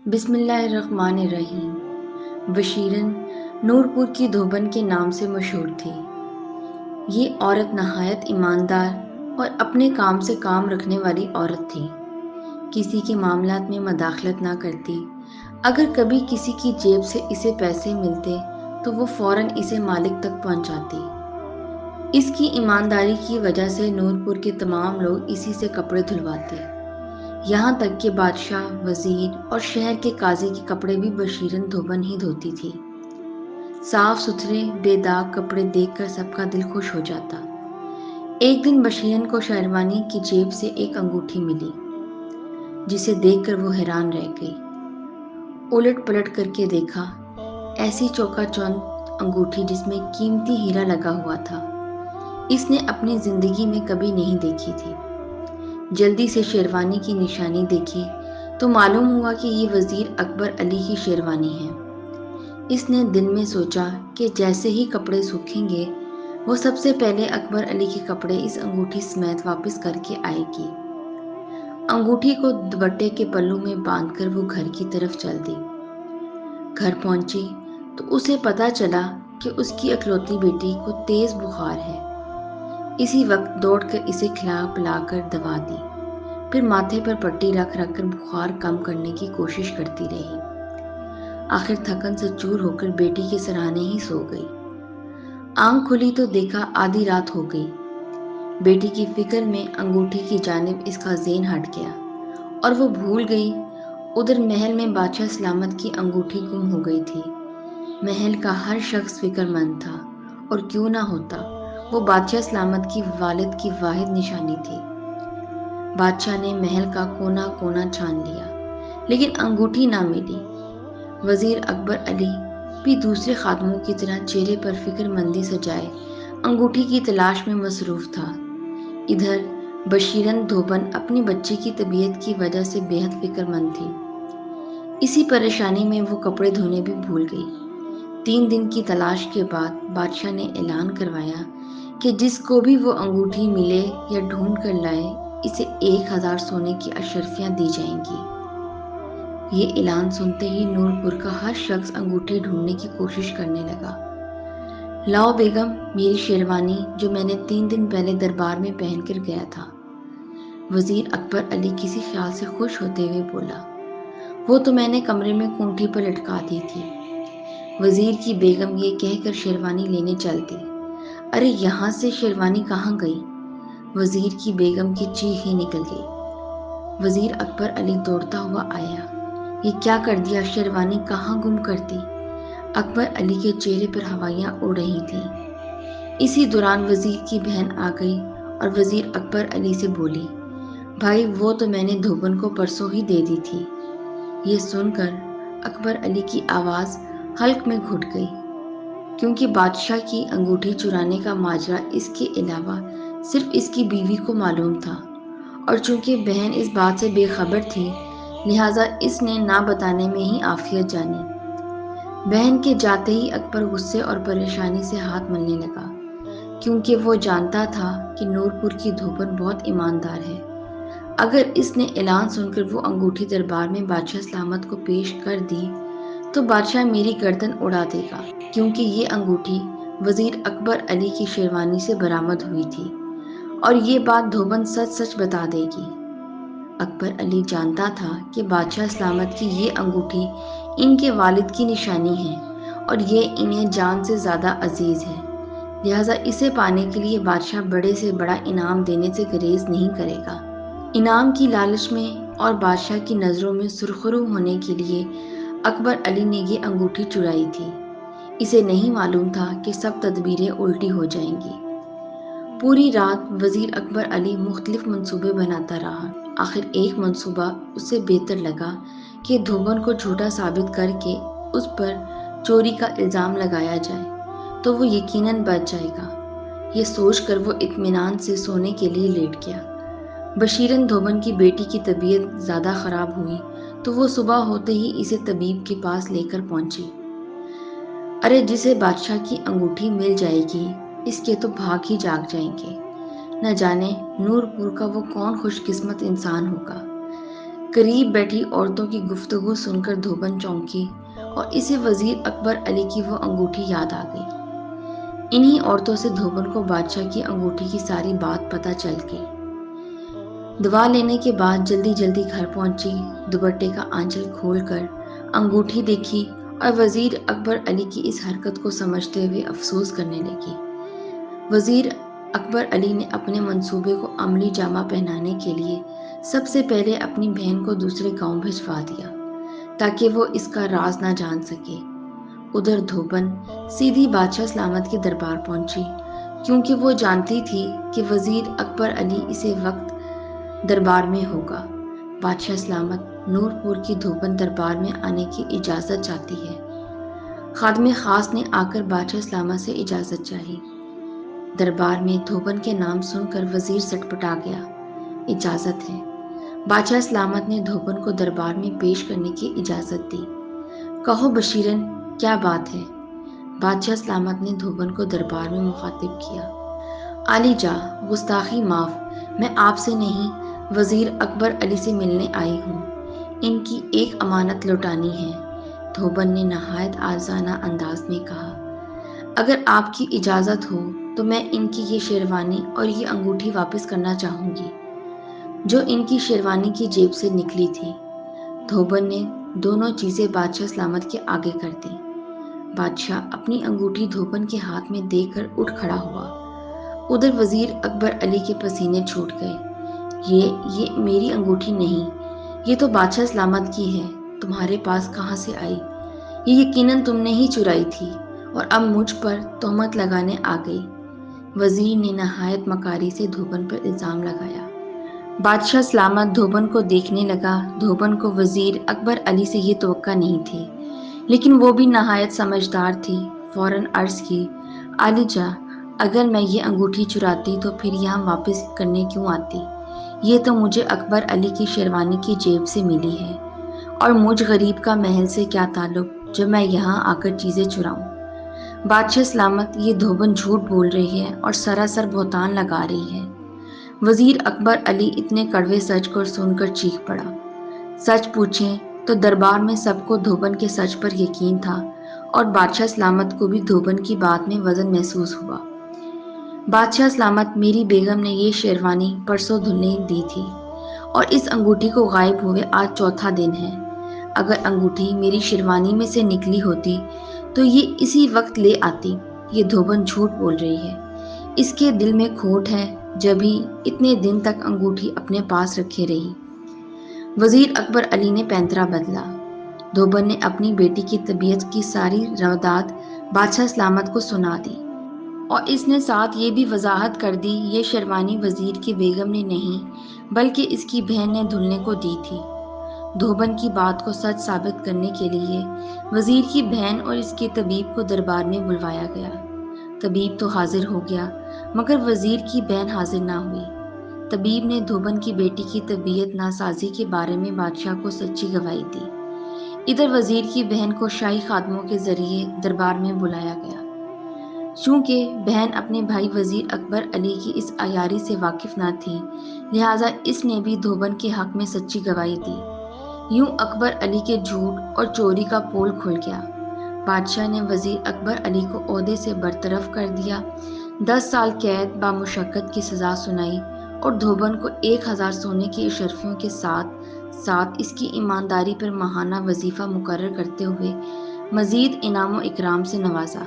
بسم اللہ الرحمن الرحیم۔ بشیرن نورپور کی دھوبن کے نام سے مشہور تھی۔ یہ عورت نہایت ایماندار اور اپنے کام سے کام رکھنے والی عورت تھی۔ کسی کے معاملات میں مداخلت نہ کرتی۔ اگر کبھی کسی کی جیب سے اسے پیسے ملتے تو وہ فوراً اسے مالک تک پہنچاتی۔ اس کی ایمانداری کی وجہ سے نورپور کے تمام لوگ اسی سے کپڑے دھلواتے، یہاں تک کہ بادشاہ، وزیر اور شہر کے قاضی کے کپڑے بھی بشیرن دھوبن ہی دھوتی تھی۔ صاف ستھرے بے داغ کپڑے دیکھ کر سب کا دل خوش ہو جاتا۔ ایک دن بشیرن کو شہروانی کی جیب سے ایک انگوٹھی ملی، جسے دیکھ کر وہ حیران رہ گئی۔ الٹ پلٹ کر کے دیکھا، ایسی چوکا چوند انگوٹھی جس میں قیمتی ہیرا لگا ہوا تھا، اس نے اپنی زندگی میں کبھی نہیں دیکھی تھی۔ جلدی سے شیروانی کی نشانی دیکھی تو معلوم ہوا کہ یہ وزیر اکبر علی کی شیروانی ہے۔ اس نے دل میں سوچا کہ جیسے ہی کپڑے سوکھیں گے وہ سب سے پہلے اکبر علی کے کپڑے اس انگوٹھی سمیت واپس کر کے آئے گی۔ انگوٹھی کو دوپٹے کے پلو میں باندھ کر وہ گھر کی طرف چل دی۔ گھر پہنچی تو اسے پتا چلا کہ اس کی اکلوتی بیٹی کو تیز بخار ہے۔ اسی وقت دوڑ کر اسے کھلا پلا کر دوا دی، پھر ماتھے پر پٹی رکھ رکھ کر بخار کم کرنے کی کوشش کرتی رہی۔ آخر تھکن سے چور ہو کر بیٹی کے سرانے ہی سو گئی۔ آنکھ کھلی تو دیکھا آدھی رات ہو گئی۔ بیٹی کی فکر میں انگوٹھی کی جانب اس کا ذہن ہٹ گیا اور وہ بھول گئی۔ ادھر محل میں بادشاہ سلامت کی انگوٹھی گم ہو گئی تھی۔ محل کا ہر شخص فکر مند تھا، اور کیوں نہ ہوتا، وہ بادشاہ سلامت کی والد کی واحد نشانی تھی۔ بادشاہ نے محل کا کونا کونا چھان لیا، لیکن انگوٹھی نہ ملی۔ وزیر اکبر علی بھی دوسرے خادموں کی طرح چہرے پر فکر مندی سجائے انگوٹھی کی تلاش میں مصروف تھا۔ ادھر بشیرن دھوبن اپنی بچی کی طبیعت کی وجہ سے بے حد فکر مند تھی۔ اسی پریشانی میں وہ کپڑے دھونے بھی بھول گئی۔ 3 دن کی تلاش کے بعد بادشاہ نے اعلان کروایا کہ جس کو بھی وہ انگوٹھی ملے یا ڈھونڈ کر لائے، اسے 1000 سونے کی اشرفیاں دی جائیں گی۔ یہ اعلان سنتے ہی نورپور کا ہر شخص انگوٹھی ڈھونڈنے کی کوشش کرنے لگا۔ لاؤ بیگم میری شیروانی جو میں نے 3 دن پہلے دربار میں پہن کر گیا تھا۔ وزیر اکبر علی کسی خیال سے خوش ہوتے ہوئے بولا، وہ تو میں نے کمرے میں کونٹھی پر لٹکا دی تھی۔ وزیر کی بیگم یہ کہہ کر شیروانی لینے چل دی۔ ارے یہاں سے شیروانی کہاں گئی؟ وزیر کی بیگم کی چیخ ہی نکل گئی۔ وزیر اکبر علی دوڑتا ہوا آیا۔ یہ کیا کر دیا، شیروانی کہاں گم کرتی؟ اکبر علی کے چہرے پر ہوائیاں اڑ رہی تھیں۔ اسی دوران وزیر کی بہن آ گئی اور وزیر اکبر علی سے بولی، بھائی وہ تو میں نے دھوبن کو پرسوں ہی دے دی تھی۔ یہ سن کر اکبر علی کی آواز حلق میں گھٹ گئی، کیونکہ بادشاہ کی انگوٹھی چرانے کا ماجرا اس کے علاوہ صرف اس کی بیوی کو معلوم تھا، اور چونکہ بہن اس بات سے بے خبر تھی لہٰذا اس نے نہ بتانے میں ہی عافیت جانی۔ بہن کے جاتے ہی اکبر غصے اور پریشانی سے ہاتھ ملنے لگا، کیونکہ وہ جانتا تھا کہ نورپور کی دھوبن بہت ایماندار ہے۔ اگر اس نے اعلان سن کر وہ انگوٹھی دربار میں بادشاہ سلامت کو پیش کر دی تو بادشاہ میری گردن اڑا دے گا، کیونکہ یہ انگوٹھی وزیر اکبر علی کی شیروانی سے برآمد ہوئی تھی، اور یہ بات دھوبن سچ سچ بتا دے گی۔ اکبر علی جانتا تھا کہ بادشاہ سلامت کی یہ انگوٹھی ان کے والد کی نشانی ہے، اور یہ انہیں جان سے زیادہ عزیز ہے، لہٰذا اسے پانے کے لیے بادشاہ بڑے سے بڑا انعام دینے سے گریز نہیں کرے گا۔ انعام کی لالچ میں اور بادشاہ کی نظروں میں سرخرو ہونے کے لیے اکبر علی نے یہ انگوٹھی چرائی تھی۔ اسے نہیں معلوم تھا کہ سب تدبیریں الٹی ہو جائیں گی۔ پوری رات وزیر اکبر علی مختلف منصوبے بناتا رہا۔ آخر ایک منصوبہ اسے بہتر لگا کہ دھوبن کو جھوٹا ثابت کر کے اس پر چوری کا الزام لگایا جائے تو وہ یقیناً بچ جائے گا۔ یہ سوچ کر وہ اطمینان سے سونے کے لیے لیٹ گیا۔ بشیرن دھوبن کی بیٹی کی طبیعت زیادہ خراب ہوئی تو وہ صبح ہوتے ہی اسے طبیب کے پاس لے کر پہنچی۔ ارے جسے بادشاہ کی انگوٹھی مل جائے گی اس کے تو بھاگ ہی جاگ جائیں گے، نہ جانے نورپور کا وہ کون خوش قسمت انسان ہوگا۔ قریب بیٹھی عورتوں کی گفتگو سن کر دھوبن چونکی اور اسے وزیر اکبر علی کی وہ انگوٹھی یاد آ گئی۔ انہی عورتوں سے دھوبن کو بادشاہ کی انگوٹھی کی ساری بات پتہ چل گئی۔ دوا لینے کے بعد جلدی جلدی گھر پہنچی، دوپٹے کا آنچل کھول کر انگوٹھی دیکھی اور وزیر اکبر علی کی اس حرکت کو سمجھتے ہوئے افسوس کرنے لگی۔ وزیر اکبر علی نے اپنے منصوبے کو عملی جامہ پہنانے کے لیے سب سے پہلے اپنی بہن کو دوسرے گاؤں بھجوا دیا تاکہ وہ اس کا راز نہ جان سکے۔ ادھر دھوبن سیدھی بادشاہ سلامت کے دربار پہنچی، کیونکہ وہ جانتی تھی کہ وزیر اکبر علی اسی وقت دربار میں ہوگا۔ بادشاہ سلامت نور پور کی دھوبن دربار میں آنے کی اجازت چاہتی ہے۔ خادم خاص نے آ کر بادشاہ سلامت سے اجازت چاہی۔ دربار میں دھوبن کے نام سن کر وزیر سٹپٹا گیا۔ اجازت ہے۔ بادشاہ سلامت نے دھوبن کو دربار میں پیش کرنے کی اجازت دی۔ کہو بشیرن، کیا بات ہے؟ بادشاہ سلامت نے دھوبن کو دربار میں مخاطب کیا۔ عالی جاہ، گستاخی معاف، میں آپ سے نہیں وزیر اکبر علی سے ملنے آئی ہوں۔ ان کی ایک امانت لوٹانی ہے، دھوبن نے نہایت عاجزانہ انداز میں کہا۔ اگر آپ کی اجازت ہو تو میں ان کی یہ شیروانی اور یہ انگوٹھی واپس کرنا چاہوں گی، جو ان کی شیروانی کی جیب سے نکلی تھی۔ دھوبن نے دونوں چیزیں بادشاہ سلامت کے آگے کر دیں۔ بادشاہ اپنی انگوٹھی دھوبن کے ہاتھ میں دے کر اٹھ کھڑا ہوا۔ ادھر وزیر اکبر علی کے پسینے چھوٹ گئے۔ یہ میری انگوٹھی نہیں، یہ تو بادشاہ سلامت کی ہے، تمہارے پاس کہاں سے آئی؟ یہ یقیناً تم نے ہی چرائی تھی اور اب مجھ پر تہمت لگانے آ گئی۔ وزیر نے نہایت مکاری سے دھوبن پر الزام لگایا۔ بادشاہ سلامت دھوبن کو دیکھنے لگا۔ دھوبن کو وزیر اکبر علی سے یہ توقع نہیں تھی، لیکن وہ بھی نہایت سمجھدار تھی۔ فوراً عرض کی، عالی جاہ، اگر میں یہ انگوٹھی چراتی تو پھر یہاں واپس کرنے کیوں آتی؟ یہ تو مجھے اکبر علی کی شیروانی کی جیب سے ملی ہے، اور مجھ غریب کا محل سے کیا تعلق جب میں یہاں آ کر چیزیں چراؤں؟ بادشاہ سلامت، یہ دھوبن جھوٹ بول رہی ہے اور سراسر بہتان لگا رہی ہے۔ وزیر اکبر علی اتنے کڑوے سچ کو سن کر چیخ پڑا۔ سچ پوچھیں تو دربار میں سب کو دھوبن کے سچ پر یقین تھا، اور بادشاہ سلامت کو بھی دھوبن کی بات میں وزن محسوس ہوا۔ بادشاہ سلامت، میری بیگم نے یہ شیروانی پرسوں دھلنے دی تھی، اور اس انگوٹھی کو غائب ہوئے آج چوتھا دن ہے۔ اگر انگوٹھی میری شیروانی میں سے نکلی ہوتی تو یہ اسی وقت لے آتی۔ یہ دھوبن جھوٹ بول رہی ہے، اس کے دل میں کھوٹ ہے، جبھی اتنے دن تک انگوٹھی اپنے پاس رکھے رہی۔ وزیر اکبر علی نے پینترا بدلا۔ دھوبن نے اپنی بیٹی کی طبیعت کی ساری رداد بادشاہ سلامت کو سنا دی، اور اس نے ساتھ یہ بھی وضاحت کر دی یہ شیروانی وزیر کی بیگم نے نہیں بلکہ اس کی بہن نے دھلنے کو دی تھی۔ دھوبن کی بات کو سچ ثابت کرنے کے لیے وزیر کی بہن اور اس کے طبیب کو دربار میں بلوایا گیا۔ طبیب تو حاضر ہو گیا، مگر وزیر کی بہن حاضر نہ ہوئی۔ طبیب نے دھوبن کی بیٹی کی طبیعت ناسازی کے بارے میں بادشاہ کو سچی گواہی دی۔ ادھر وزیر کی بہن کو شاہی خادموں کے ذریعے دربار میں بلایا گیا۔ چونکہ بہن اپنے بھائی وزیر اکبر علی کی اس عیاری سے واقف نہ تھی، لہٰذا اس نے بھی دھوبن کے حق میں سچی گواہی دی۔ یوں اکبر علی کے جھوٹ اور چوری کا پول کھل گیا۔ بادشاہ نے وزیر اکبر علی کو عہدے سے برطرف کر دیا، 10 سال قید بامشقت کی سزا سنائی، اور دھوبن کو 1000 سونے کی اشرفیوں کے ساتھ ساتھ اس کی ایمانداری پر ماہانہ وظیفہ مقرر کرتے ہوئے مزید انعام و اکرام سے نوازا۔